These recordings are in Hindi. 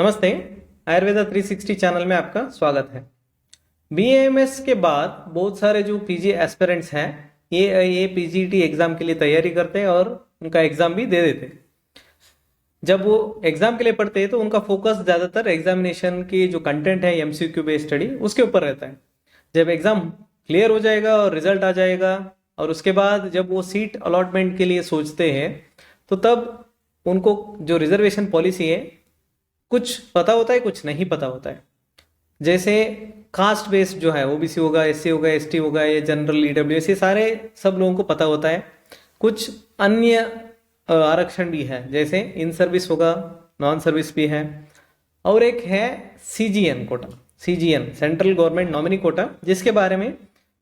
नमस्ते। आयुर्वेदा 360 चैनल में आपका स्वागत है। बीएएमएस के बाद बहुत सारे जो पीजी एस्पिरेंट्स हैं ये पीजीटी एग्जाम के लिए तैयारी करते हैं और उनका एग्जाम भी दे देते हैं। जब वो एग्जाम के लिए पढ़ते हैं तो उनका फोकस ज़्यादातर एग्जामिनेशन की जो कंटेंट है एमसीक्यू बेस्ड स्टडी उसके ऊपर रहता है। जब एग्जाम क्लियर हो जाएगा और रिजल्ट आ जाएगा और उसके बाद जब वो सीट अलॉटमेंट के लिए सोचते हैं तो तब उनको जो रिजर्वेशन पॉलिसी है कुछ पता होता है, कुछ नहीं पता होता है। जैसे कास्ट बेस्ड जो है ओबीसी होगा, एससी होगा, एसटी होगा, ये जनरल ईडब्ल्यूएस, ये सारे सब लोगों को पता होता है। कुछ अन्य आरक्षण भी है, जैसे इन सर्विस होगा, नॉन सर्विस भी है, और एक है CGN quota, CGN central government nominee quota, जिसके बारे में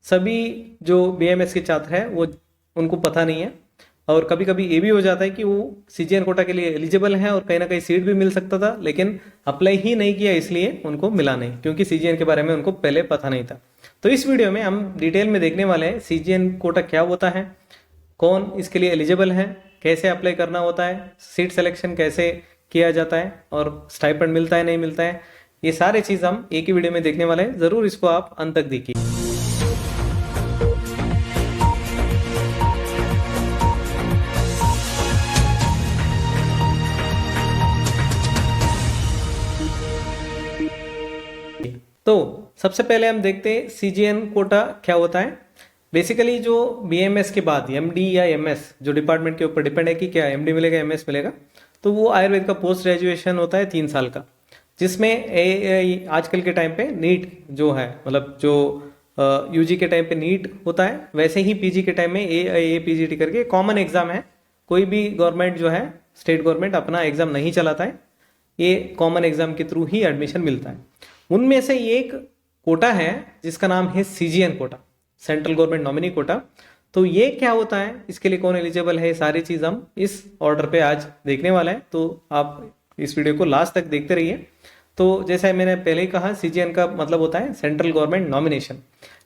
सभी जो बीएमएस के छात्र हैं वो उनको पता नहीं है। और कभी कभी ये भी हो जाता है कि वो सीजीएन कोटा के लिए एलिजिबल है और कहीं ना कहीं सीट भी मिल सकता था, लेकिन अप्लाई ही नहीं किया इसलिए उनको मिला नहीं, क्योंकि सीजीएन के बारे में उनको पहले पता नहीं था। तो इस वीडियो में हम डिटेल में देखने वाले हैं सीजीएन कोटा क्या होता है, कौन इसके लिए एलिजिबल है, कैसे अप्लाई करना होता है, सीट सिलेक्शन कैसे किया जाता है और स्टाइपेंड मिलता है नहीं मिलता है। ये सारे चीज़ हम एक ही वीडियो में देखने वाले हैं। ज़रूर इसको आप अंत तक देखिए। तो सबसे पहले हम देखते हैं सीजीएन कोटा क्या होता है। बेसिकली जो बीएमएस के बाद एमडी या एमएस जो डिपार्टमेंट के ऊपर डिपेंड है कि क्या एमडी मिलेगा एमएस मिलेगा, तो वो आयुर्वेद का पोस्ट ग्रेजुएशन होता है 3 साल का, जिसमें आजकल के टाइम पे नीट जो है, मतलब जो यूजी के टाइम पे नीट होता है, वैसे ही पीजी के टाइम में एपीजीटी करके कॉमन एग्जाम है। कोई भी गवर्नमेंट जो है, स्टेट गवर्नमेंट अपना एग्जाम नहीं चलाता है, ये कॉमन एग्जाम के थ्रू ही एडमिशन मिलता है। उनमें से एक कोटा है जिसका नाम है CGN quota, central government nominee quota. तो ये क्या होता है, इसके लिए कौन एलिजिबल है, सारी चीज़ हम इस ऑर्डर पे आज देखने वाले हैं। तो आप इस वीडियो को लास्ट तक देखते रहिए। तो जैसा मैंने पहले ही कहा, सीजीएन का मतलब होता है सेंट्रल गवर्नमेंट नॉमिनेशन,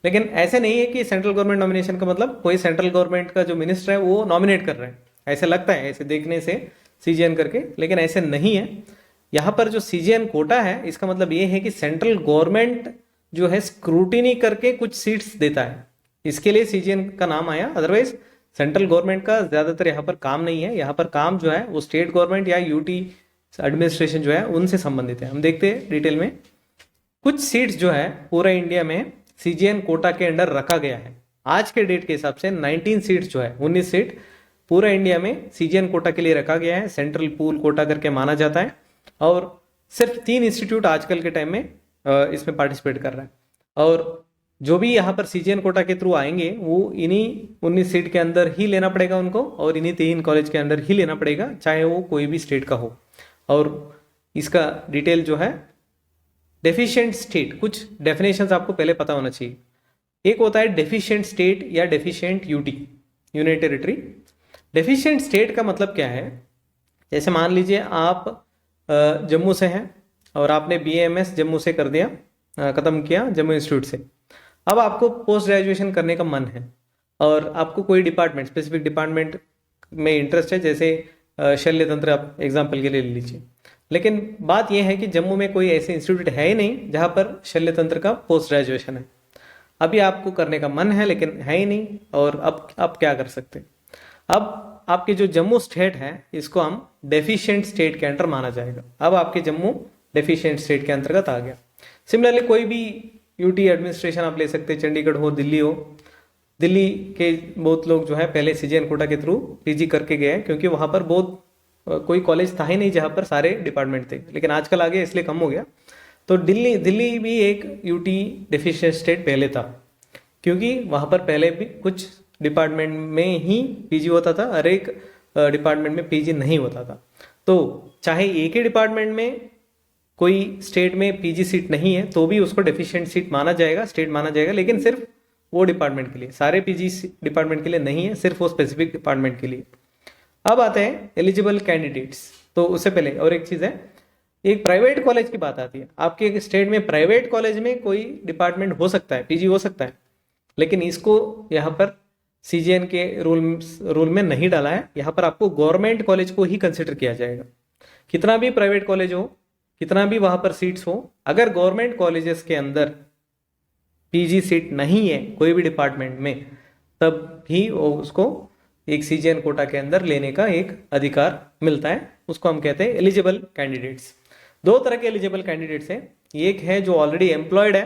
लेकिन ऐसे नहीं है कि सेंट्रल गवर्नमेंट नॉमिनेशन का मतलब कोई सेंट्रल गवर्नमेंट का जो मिनिस्टर है वो नॉमिनेट कर रहे हैं, ऐसे लगता है ऐसे देखने से सीजीएन करके, लेकिन ऐसे नहीं है। यहाँ पर जो सीजीएन कोटा है इसका मतलब ये है कि सेंट्रल गवर्नमेंट जो है स्क्रूटिनी करके कुछ सीट्स देता है, इसके लिए सीजीएन का नाम आया। अदरवाइज सेंट्रल गवर्नमेंट का ज्यादातर यहाँ पर काम नहीं है। यहाँ पर काम जो है वो स्टेट गवर्नमेंट या यूटी एडमिनिस्ट्रेशन जो है उनसे संबंधित है। हम देखते हैं डिटेल में। कुछ सीट्स जो है पूरे इंडिया में सीजीएन कोटा के अंडर रखा गया है। आज के डेट के हिसाब से 19 सीट्स जो है, 19 सीट पूरे इंडिया में सीजीएन कोटा के लिए रखा गया है, सेंट्रल पूल कोटा करके माना जाता है। और सिर्फ 3 इंस्टीट्यूट आजकल के टाइम में इसमें पार्टिसिपेट कर रहा है। और जो भी यहाँ पर सीजीएन कोटा के थ्रू आएंगे वो इन्हीं 19 सीट के अंदर ही लेना पड़ेगा उनको, और इन्हीं 3 कॉलेज के अंदर ही लेना पड़ेगा, चाहे वो कोई भी स्टेट का हो। और इसका डिटेल जो है, डेफिशिएंट स्टेट, कुछ डेफिनेशंस आपको पहले पता होना चाहिए। एक होता है डेफिशिएंट स्टेट या deficient UT, union territory. Deficient state का मतलब क्या है, जैसे मान लीजिए आप जम्मू से हैं और आपने बीएमएस जम्मू से कर दिया, ख़त्म किया जम्मू इंस्टीट्यूट से। अब आपको पोस्ट ग्रेजुएशन करने का मन है और आपको कोई डिपार्टमेंट, स्पेसिफिक डिपार्टमेंट में इंटरेस्ट है, जैसे शल्य तंत्र आप एग्जाम्पल के लिए ले लीजिए। लेकिन बात यह है कि जम्मू में कोई ऐसे इंस्टीट्यूट है ही नहीं जहाँ पर शल्य तंत्र का पोस्ट ग्रेजुएशन है। अभी आपको करने का मन है लेकिन है ही नहीं, और अब आप क्या कर सकते हैं। अब आपके जो जम्मू स्टेट है इसको हम डेफिशिएंट स्टेट के अंडर माना जाएगा। अब आपके जम्मू डेफिशिएंट स्टेट के अंतर्गत आ गया। सिमिलरली कोई भी यूटी एडमिनिस्ट्रेशन आप ले सकते हैं, चंडीगढ़ हो, दिल्ली हो। दिल्ली के बहुत लोग जो है पहले सीजीएन कोटा के थ्रू पीजी करके गए, क्योंकि वहाँ पर बहुत कोई कॉलेज था ही नहीं जहाँ पर सारे डिपार्टमेंट थे, लेकिन आजकल आ गया इसलिए कम हो गया। तो दिल्ली भी एक यूटी डेफिशिएंट स्टेट पहले था, क्योंकि वहाँ पर पहले भी कुछ डिपार्टमेंट में ही पीजी होता था और एक डिपार्टमेंट में पीजी नहीं होता था। तो चाहे एक ही डिपार्टमेंट में कोई स्टेट में पीजी सीट नहीं है तो भी उसको डेफिशिएंट सीट माना जाएगा, स्टेट माना जाएगा, लेकिन सिर्फ वो डिपार्टमेंट के लिए, सारे पीजी डिपार्टमेंट के लिए नहीं है, सिर्फ वो स्पेसिफिक डिपार्टमेंट के लिए। अब आते हैं एलिजिबल कैंडिडेट्स। तो उससे पहले और एक चीज़ है, एक प्राइवेट कॉलेज की बात आती है। आपके स्टेट में प्राइवेट कॉलेज में कोई डिपार्टमेंट हो सकता है, पीजी हो सकता है, लेकिन इसको यहाँ पर सीजीएन के रूल में नहीं डाला है। यहाँ पर आपको गवर्नमेंट कॉलेज को ही कंसिडर किया जाएगा। कितना भी प्राइवेट कॉलेज हो, कितना भी वहां पर सीट्स हो, अगर गवर्नमेंट कॉलेजेस के अंदर पीजी सीट नहीं है कोई भी डिपार्टमेंट में, तब भी उसको एक सीजीएन कोटा के अंदर लेने का एक अधिकार मिलता है। उसको हम कहते हैं एलिजिबल कैंडिडेट्स। दो तरह के एलिजिबल कैंडिडेट्स हैं, एक है जो ऑलरेडी एम्प्लॉयड है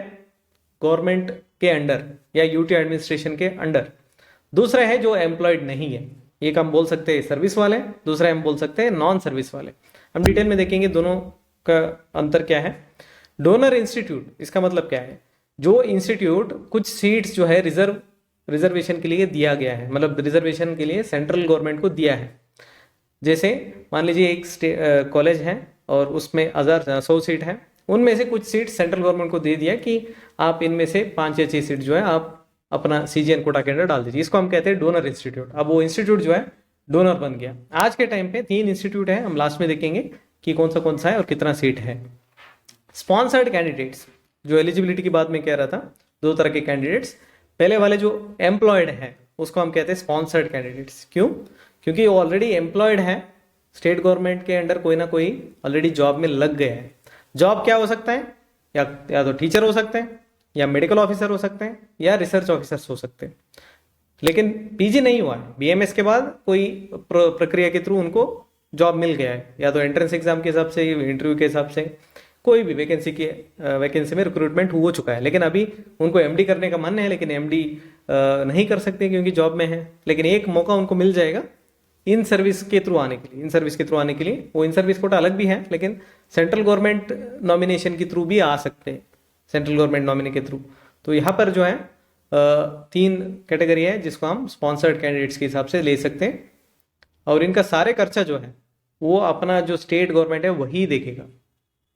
गवर्नमेंट के अंडर या यूटी एडमिनिस्ट्रेशन के अंडर, दूसरा है जो एम्प्लॉयड नहीं है। एक हम बोल सकते हैं सर्विस वाले, दूसरा हम बोल सकते हैं नॉन सर्विस वाले। हम डिटेल में देखेंगे दोनों का अंतर क्या है। डोनर इंस्टीट्यूट, इसका मतलब क्या है, जो इंस्टीट्यूट कुछ सीट्स जो है रिजर्वेशन के लिए दिया गया है, मतलब रिजर्वेशन के लिए सेंट्रल गवर्नमेंट को दिया है। जैसे मान लीजिए एक कॉलेज है और उसमें 100 सीट है, उनमें से कुछ सीट सेंट्रल गवर्नमेंट को दे दिया कि आप इनमें से 5 या 6 सीट जो है आप अपना सीजीएन कोटा के अंदर डाल दीजिए। इसको हम कहते हैं डोनर इंस्टीट्यूट। अब वो इंस्टीट्यूट जो है डोनर बन गया। आज के टाइम पे 3 इंस्टीट्यूट है, हम लास्ट में देखेंगे कि कौन सा है और कितना सीट है। स्पॉन्सर्ड कैंडिडेट्स, जो एलिजिबिलिटी की बात में कह रहा था, दो तरह के कैंडिडेट्स। पहले वाले जो एम्प्लॉयड है उसको हम कहते हैं स्पॉन्सर्ड कैंडिडेट्स। क्यों? क्योंकि वो ऑलरेडी एम्प्लॉयड है, स्टेट गवर्नमेंट के अंडर कोई ना कोई ऑलरेडी जॉब में लग गया है। जॉब क्या हो सकता है, या तो टीचर हो सकते हैं, या मेडिकल ऑफिसर हो सकते हैं, या रिसर्च ऑफिसर्स हो सकते हैं। लेकिन पीजी नहीं हुआ है, बीएमएस के बाद कोई प्रक्रिया के थ्रू उनको जॉब मिल गया है, या तो एंट्रेंस एग्जाम के हिसाब से, इंटरव्यू के हिसाब से, कोई भी वैकेंसी में रिक्रूटमेंट हो चुका है। लेकिन अभी उनको एमडी करने का मन है, लेकिन एमडी नहीं कर सकते क्योंकि जॉब में है। लेकिन एक मौका उनको मिल जाएगा इन सर्विस के थ्रू आने के लिए। इन सर्विस के थ्रू आने के लिए वो इन सर्विस कोटा अलग भी है, लेकिन सेंट्रल गवर्नमेंट नॉमिनेशन के थ्रू भी आ सकते हैं, सेंट्रल गवर्नमेंट नॉमिनी के थ्रू। तो यहाँ पर जो है 3 कैटेगरी है जिसको हम स्पॉन्सर्ड कैंडिडेट्स के हिसाब से ले सकते हैं। और इनका सारे खर्चा जो है वो अपना जो स्टेट गवर्नमेंट है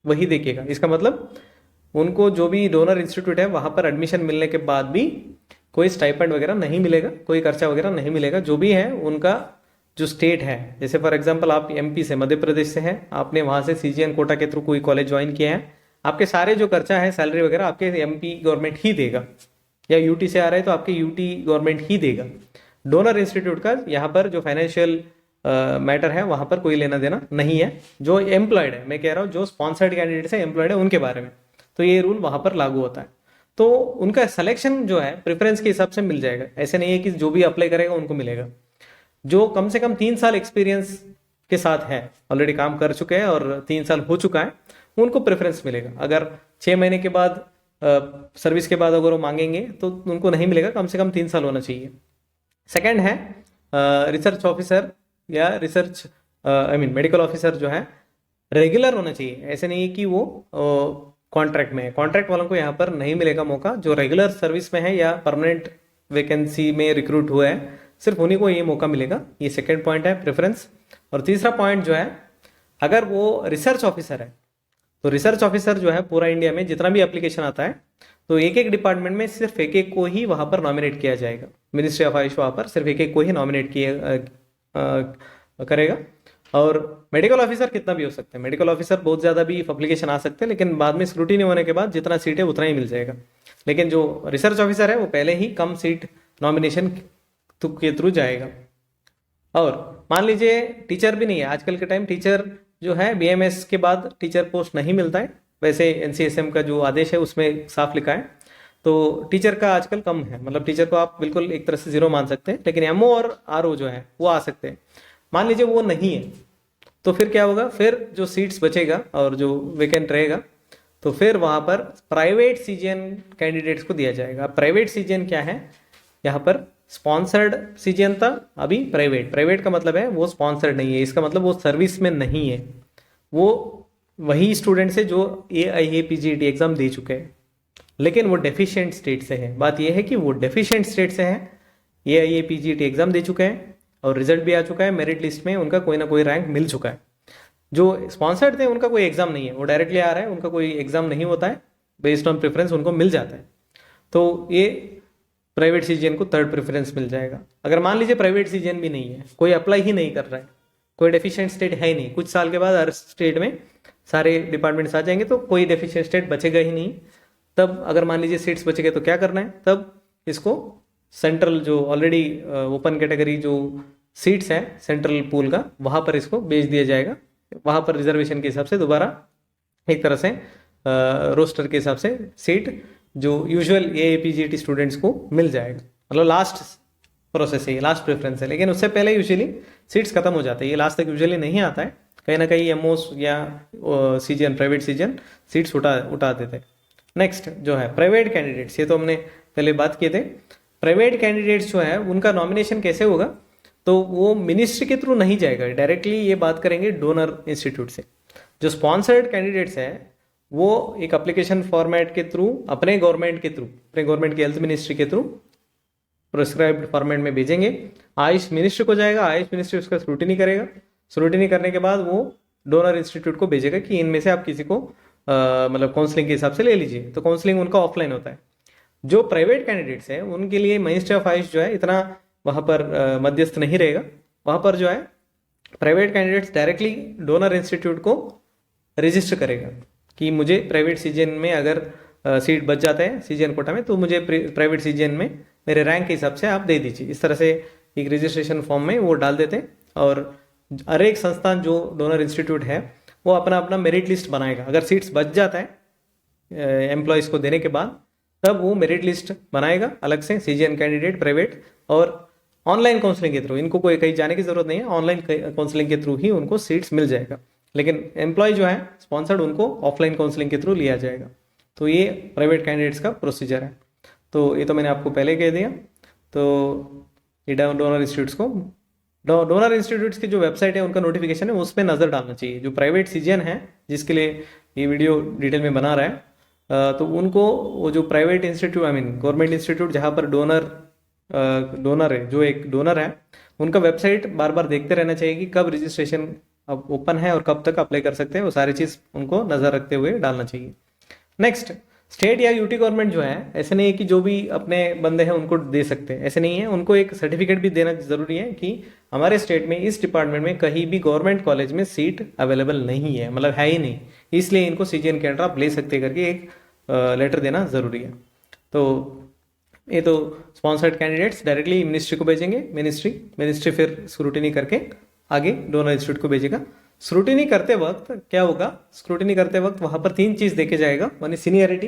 वही देखेगा। इसका मतलब उनको जो भी डोनर इंस्टीट्यूट है वहां पर एडमिशन मिलने के बाद भी कोई स्टाइपेंड वगैरह नहीं मिलेगा, कोई खर्चा वगैरह नहीं मिलेगा। जो भी है उनका जो स्टेट है, जैसे फॉर एग्जांपल आप एमपी से, मध्य प्रदेश से हैं, आपने वहां से सीजीएन कोटा के थ्रू कोई कॉलेज ज्वाइन किया है, आपके सारे जो खर्चा है, सैलरी वगैरह आपके एमपी गवर्नमेंट ही देगा। या यूटी से आ रहा है तो आपके यूटी गवर्नमेंट ही देगा। डोनर इंस्टीट्यूट का यहाँ पर जो फाइनेंशियल मैटर है वहां पर कोई लेना देना नहीं है। जो एम्प्लॉयड है, मैं कह रहा हूँ जो स्पॉन्सर्ड कैंडिडेट है, एम्प्लॉयड है, उनके बारे में तो ये रूल वहां पर लागू होता है। तो उनका सिलेक्शन जो है प्रेफरेंस के हिसाब से मिल जाएगा। ऐसे नहीं है कि जो भी अप्लाई करेगा उनको मिलेगा। जो कम से कम 3 साल एक्सपीरियंस के साथ है, ऑलरेडी काम कर चुके हैं और 3 साल हो चुका है, उनको प्रेफरेंस मिलेगा। अगर 6 महीने के बाद सर्विस के बाद अगर वो मांगेंगे तो उनको नहीं मिलेगा, कम से कम 3 साल होना चाहिए। सेकंड है रिसर्च ऑफिसर या मेडिकल ऑफिसर जो है रेगुलर होना चाहिए। ऐसे नहीं कि वो कॉन्ट्रैक्ट में है। कॉन्ट्रैक्ट वालों को यहाँ पर नहीं मिलेगा मौका। जो रेगुलर सर्विस में है या परमानेंट वैकेंसी में रिक्रूट हुआ है, सिर्फ उन्हीं को ये मौका मिलेगा। ये सेकंड पॉइंट है, प्रेफरेंस। और तीसरा पॉइंट जो है, अगर वो रिसर्च ऑफिसर है तो रिसर्च ऑफिसर जो है पूरा इंडिया में जितना भी एप्लीकेशन आता है तो एक डिपार्टमेंट में सिर्फ एक को ही वहां पर नॉमिनेट किया जाएगा। मिनिस्ट्री ऑफ आयुष वहां पर सिर्फ एक को ही नॉमिनेट करेगा। और मेडिकल ऑफिसर कितना भी हो सकता है, मेडिकल ऑफिसर बहुत ज़्यादा भी एप्लीकेशन आ सकते हैं, लेकिन बाद में स्क्रूटिनी होने के बाद जितना सीट है उतना ही मिल जाएगा। लेकिन जो रिसर्च ऑफिसर है वो पहले ही कम सीट नॉमिनेशन के थ्रू जाएगा। और मान लीजिए टीचर भी नहीं है, आजकल के टाइम टीचर जो है बीएमएस के बाद टीचर पोस्ट नहीं मिलता है। वैसे एनसीएसएम का जो आदेश है उसमें साफ लिखा है, तो टीचर का आजकल कम है, मतलब टीचर को आप बिल्कुल एक तरह से 0 मान सकते हैं। लेकिन एमओ और आरओ जो है वो आ सकते हैं। मान लीजिए वो नहीं है तो फिर क्या होगा, फिर जो सीट्स बचेगा और जो वेकेंट रहेगा तो फिर वहां पर प्राइवेट सीजीएन कैंडिडेट्स को दिया जाएगा। प्राइवेट सीजीएन क्या है, यहाँ पर स्पॉन्सर्ड सीजीएन था, अभी प्राइवेट का मतलब है वो स्पॉन्सर्ड नहीं है। इसका मतलब वो सर्विस में नहीं है, वो वही स्टूडेंट है जो AIAPGET एग्जाम दे चुके हैं, लेकिन वो डेफिशिएंट स्टेट से है। बात यह है कि वो डेफिशिएंट स्टेट से है, AIAPGET एग्जाम दे चुके हैं और रिजल्ट भी आ चुका है, मेरिट लिस्ट में उनका कोई ना कोई रैंक मिल चुका है। जो स्पॉन्सर्ड थे उनका कोई एग्जाम नहीं है, वो डायरेक्टली आ रहा है, उनका कोई एग्जाम नहीं होता है, बेस्ड ऑन प्रेफरेंस उनको मिल जाता है। तो ये प्राइवेट सीजीएन को 3rd प्रेफरेंस मिल जाएगा। अगर मान लीजिए प्राइवेट सीजीएन भी नहीं है, कोई अप्लाई ही नहीं कर रहा है, कोई डेफिशिएंट स्टेट है ही नहीं, कुछ साल के बाद हर स्टेट में सारे डिपार्टमेंट्स आ जाएंगे तो कोई डेफिशिएंट स्टेट बचेगा ही नहीं। तब अगर मान लीजिए सीट्स बचेंगे तो क्या करना है, तब इसको सेंट्रल जो ऑलरेडी ओपन कैटेगरी जो सीट्स हैं सेंट्रल पूल का, वहां पर इसको भेज दिया जाएगा। वहां पर रिजर्वेशन के हिसाब से दोबारा एक तरह से रोस्टर के हिसाब से सीट जो यूजुअल AAPGT स्टूडेंट्स को मिल जाएगा। मतलब लास्ट प्रोसेस है, लास्ट प्रेफरेंस है, लेकिन उससे पहले यूजुअली सीट्स खत्म हो जाते हैं। ये लास्ट तक यूजुअली नहीं आता है, कहीं ना कहीं एमओस या सीजन प्राइवेट सीजन सीट्स उठा देते हैं। नेक्स्ट जो है प्राइवेट कैंडिडेट्स, ये तो हमने पहले बात किए थे। प्राइवेट कैंडिडेट्स जो है उनका नॉमिनेशन कैसे होगा, तो वो मिनिस्ट्री के थ्रू नहीं जाएगा, डायरेक्टली ये बात करेंगे डोनर इंस्टीट्यूट से। जो स्पॉन्सर्ड कैंडिडेट्स हैं वो एक एप्लीकेशन फॉर्मेट के थ्रू अपने गवर्नमेंट की हेल्थ मिनिस्ट्री के थ्रू प्रिस्क्राइब्ड फॉर्मेट में भेजेंगे। आयुष मिनिस्ट्री को जाएगा, आयुष मिनिस्ट्री उसका स्क्रूटिनी करेगा, स्क्रूटिनी करने के बाद वो डोनर इंस्टीट्यूट को भेजेगा कि इनमें से आप किसी को मतलब काउंसलिंग के हिसाब से ले लीजिए। तो काउंसलिंग उनका ऑफलाइन होता है। जो प्राइवेट कैंडिडेट्स हैं उनके लिए मिनिस्ट्री ऑफ आयुष जो है इतना वहाँ पर मध्यस्थ नहीं रहेगा। वहाँ पर जो है private candidates directly donor institute को रजिस्टर करेगा कि मुझे प्राइवेट सीजन में अगर सीट बच जाता है सीजन कोटा में, तो मुझे प्राइवेट सीजन में मेरे रैंक के हिसाब से आप दे दीजिए। इस तरह से एक रजिस्ट्रेशन फॉर्म में वो डाल देते हैं, और हर एक संस्थान जो डोनर इंस्टीट्यूट है वो अपना अपना मेरिट लिस्ट बनाएगा। अगर सीट्स बच जाता है एम्प्लॉयज़ को देने के बाद, तब वो मेरिट लिस्ट बनाएगा अलग से, सीजीएन कैंडिडेट प्राइवेट और ऑनलाइन काउंसलिंग के थ्रू। इनको कोई कहीं जाने की जरूरत नहीं है, ऑनलाइन काउंसलिंग के थ्रू ही उनको सीट्स मिल जाएगा। लेकिन एम्प्लॉय जो है स्पॉन्सर्ड, उनको ऑफलाइन काउंसलिंग के थ्रू लिया जाएगा। तो ये प्राइवेट कैंडिडेट्स का प्रोसीजर है। तो ये तो मैंने आपको पहले कह दिया। तो ये डोनर इंस्टीट्यूट्स को, डोनर इंस्टीट्यूट्स की जो वेबसाइट है उनका नोटिफिकेशन है, उस पर नज़र डालना चाहिए। जो प्राइवेट सीजन है जिसके लिए ये वीडियो डिटेल में बना रहा है, तो उनको वो जो private institute, I mean government institute जहाँ पर डोनर है, जो एक डोनर है, उनका वेबसाइट बार बार देखते रहना चाहिए कि कब रजिस्ट्रेशन अब ओपन है और कब तक अप्लाई कर सकते हैं। वो सारी चीज़ उनको नज़र रखते हुए डालना चाहिए। नेक्स्ट, स्टेट या यूटी गवर्नमेंट जो है, ऐसे नहीं है कि जो भी अपने बंदे हैं उनको दे सकते हैं, ऐसे नहीं है। उनको एक सर्टिफिकेट भी देना जरूरी है कि हमारे स्टेट में इस डिपार्टमेंट में कहीं भी गवर्नमेंट कॉलेज में सीट अवेलेबल नहीं है, मतलब है ही नहीं, इसलिए इनको सीजीएन के अंडर आप ले सकते करके एक लेटर देना जरूरी है। तो ये तो स्पॉन्सर्ड कैंडिडेट्स डायरेक्टली मिनिस्ट्री को भेजेंगे, मिनिस्ट्री फिर स्क्रूटिनी करके आगे डोनर इंस्टीट्यूट को भेजेगा। स्क्रूटिनी करते वक्त क्या होगा, स्क्रूटिनी करते वक्त वहाँ पर 3 चीज़ देखे जाएगा। वन सीनियरिटी,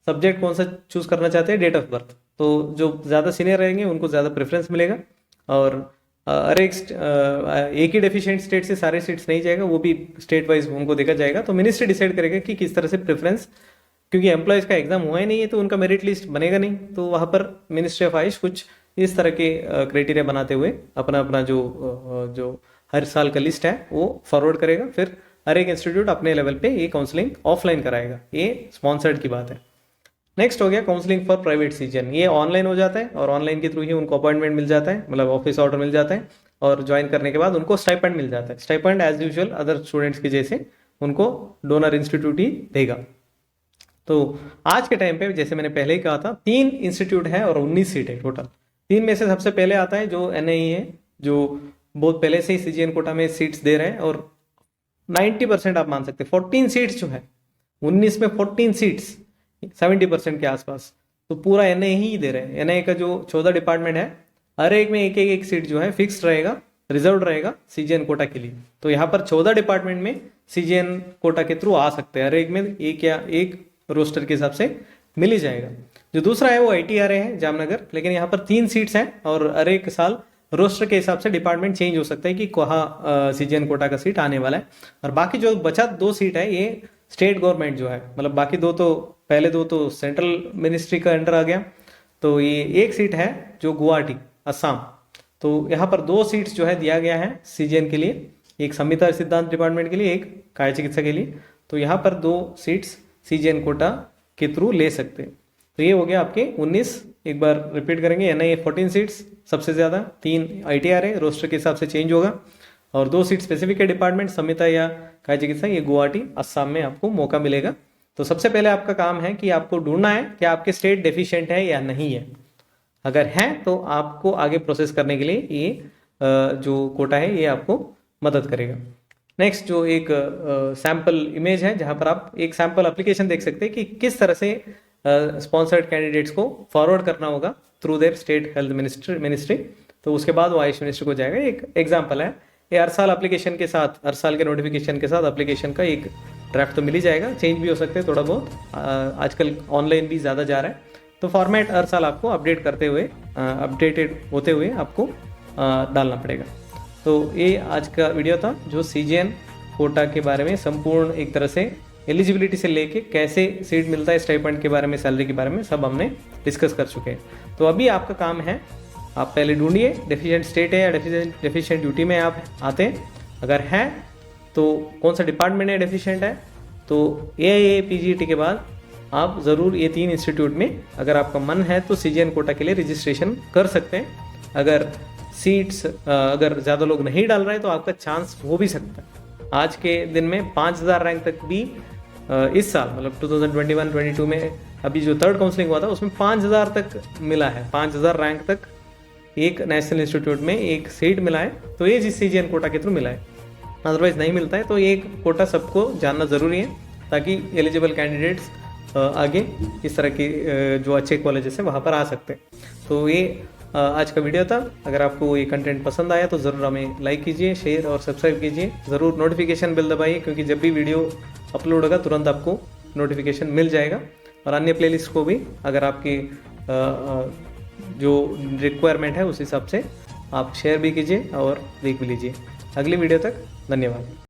सब्जेक्ट कौन सा चूज करना चाहते हैं, डेट ऑफ बर्थ। तो जो ज़्यादा सीनियर रहेंगे उनको ज़्यादा प्रेफरेंस मिलेगा। और हर एक ही डेफिशिएंट स्टेट से सारे सीट्स नहीं जाएगा, वो भी स्टेट वाइज उनको देखा जाएगा। तो मिनिस्ट्री डिसाइड करेगा कि किस तरह से प्रेफरेंस, क्योंकि एम्प्लॉयज़ का एग्जाम हुआ ही नहीं है तो उनका मेरिट लिस्ट बनेगा नहीं। तो वहाँ पर मिनिस्ट्री ऑफ आयुष कुछ इस तरह के क्राइटेरिया बनाते हुए अपना अपना जो हर साल का लिस्ट है वो फॉरवर्ड करेगा। फिर हर एक इंस्टीट्यूट अपने लेवल पे ये काउंसलिंग ऑफलाइन कराएगा। ये स्पॉन्सर्ड की बात है। नेक्स्ट हो गया काउंसलिंग फॉर प्राइवेट सीजन। ये ऑनलाइन हो जाता है और ऑनलाइन के थ्रू ही उनको अपॉइंटमेंट मिल जाता है, मतलब ऑफिस ऑर्डर मिल जाता है, और ज्वाइन करने के बाद उनको स्टाइपेंड मिल जाता है। Stipend as usual other students के जैसे उनको डोनर इंस्टीट्यूट ही देगा। तो आज के टाइम पे जैसे मैंने पहले ही कहा था, 3 इंस्टीट्यूट है और 19 सीट है टोटल। 3 में से सबसे पहले आता है जो एनआईई है, जो बहुत पहले से ही सीजीएन कोटा में सीट्स दे रहे हैं, और 90% आप मान सकते हैं 14 सीट्स जो है 19 में 14 सीट्स 70% के आसपास, तो पूरा एनआईई ही दे रहे हैं। एनआईई का जो 14 डिपार्टमेंट है, हर एक में एक सीट जो है फिक्स रहेगा, रिजर्व रहेगा सीजीएन कोटा के लिए। तो यहाँ पर 14 डिपार्टमेंट में सीजीएन कोटा के थ्रू आ सकते हैं, हर एक में एक या एक रोस्टर के हिसाब से मिल ही जाएगा। जो दूसरा है वो ITRA है जामनगर, लेकिन यहाँ पर 3 सीट्स हैं और हर एक साल रोस्टर के हिसाब से डिपार्टमेंट चेंज हो सकता है कि कहाँ सीजीएन कोटा का सीट आने वाला है। और बाकी जो बचा 2 सीट है ये स्टेट गवर्नमेंट जो है, मतलब बाकी पहले दो तो सेंट्रल मिनिस्ट्री का अंडर आ गया। तो ये एक सीट है जो गुवाहाटी असम, तो यहाँ पर 2 सीट्स जो है दिया गया है सीजीएन के लिए, एक संहिता सिद्धांत डिपार्टमेंट के लिए, एक काय चिकित्सा के लिए। तो यहाँ पर 2 सीट्स सीजीएन कोटा के थ्रू ले सकते हैं। तो ये हो गया आपके 19। एक बार रिपीट करेंगे, एनआईए 14 सीट्स सबसे ज़्यादा, 3 ITRA रोस्टर के हिसाब से चेंज होगा, और 2 सीट स्पेसिफिक है डिपार्टमेंट संहिता या काय चिकित्सा, ये गुवाहाटी असम में आपको मौका मिलेगा। तो सबसे पहले आपका काम है कि आपको ढूंढना है कि आपके स्टेट डेफिशिएंट है या नहीं है। अगर है तो आपको आगे प्रोसेस करने के लिए ये जो कोटा है ये आपको मदद करेगा। नेक्स्ट जो एक सैम्पल इमेज है जहां पर आप एक सैम्पल एप्लीकेशन देख सकते हैं कि किस तरह से स्पॉन्सर्ड कैंडिडेट्स को फॉरवर्ड करना होगा through their state health ministry. तो उसके बाद वो आयुष मिनिस्ट्री को जाएगा। एक एग्जाम्पल है, ये हर साल एप्लीकेशन के साथ, हर साल के नोटिफिकेशन के साथ एप्लीकेशन का एक ड्राफ्ट तो मिल ही जाएगा, चेंज भी हो सकते हैं थोड़ा बहुत, आजकल ऑनलाइन भी ज़्यादा जा रहा है, तो फॉर्मेट हर साल आपको अपडेट करते हुए, अपडेटेड होते हुए आपको डालना पड़ेगा। तो ये आज का वीडियो था जो सीजीएन कोटा के बारे में संपूर्ण एक तरह से एलिजिबिलिटी से लेके कैसे सीट मिलता है, स्टाइपेंड के बारे में, सैलरी के बारे में सब हमने डिस्कस कर चुके हैं। तो अभी आपका काम है, आप पहले ढूंढिए डेफिशिएंट स्टेट है या डेफिशिएंट ड्यूटी में आप आते हैं, अगर है तो कौन सा डिपार्टमेंट है डेफिशिएंट है, तो एआईए पीजीटी के बाद आप ज़रूर ये 3 इंस्टीट्यूट में अगर आपका मन है तो सीजीएन कोटा के लिए रजिस्ट्रेशन कर सकते हैं। अगर सीट्स अगर ज़्यादा लोग नहीं डाल रहे हैं तो आपका चांस हो भी सकता है। आज के दिन में 5000 रैंक तक भी इस साल मतलब 2021-22 में अभी जो 3rd काउंसलिंग हुआ था उसमें 5000 तक मिला है, 5000 रैंक तक एक नेशनल इंस्टीट्यूट में एक सीट मिला है, तो ये जिस सीजीएन कोटा के थ्रू मिला है, अदरवाइज नहीं मिलता है। तो ये एक कोटा सबको जानना ज़रूरी है ताकि एलिजिबल कैंडिडेट्स आगे इस तरह की जो अच्छे कॉलेजेस हैं वहाँ पर आ सकते हैं। तो ये आज का वीडियो था। अगर आपको ये कंटेंट पसंद आया तो ज़रूर हमें लाइक कीजिए, शेयर और सब्सक्राइब कीजिए, ज़रूर नोटिफिकेशन बेल दबाइए क्योंकि जब भी वीडियो अपलोड होगा तुरंत आपको नोटिफिकेशन मिल जाएगा। और अन्य प्लेलिस्ट को भी अगर आपकी जो रिक्वायरमेंट है उस हिसाब से आप शेयर भी कीजिए और देख भी लीजिए। अगली वीडियो तक धन्यवाद।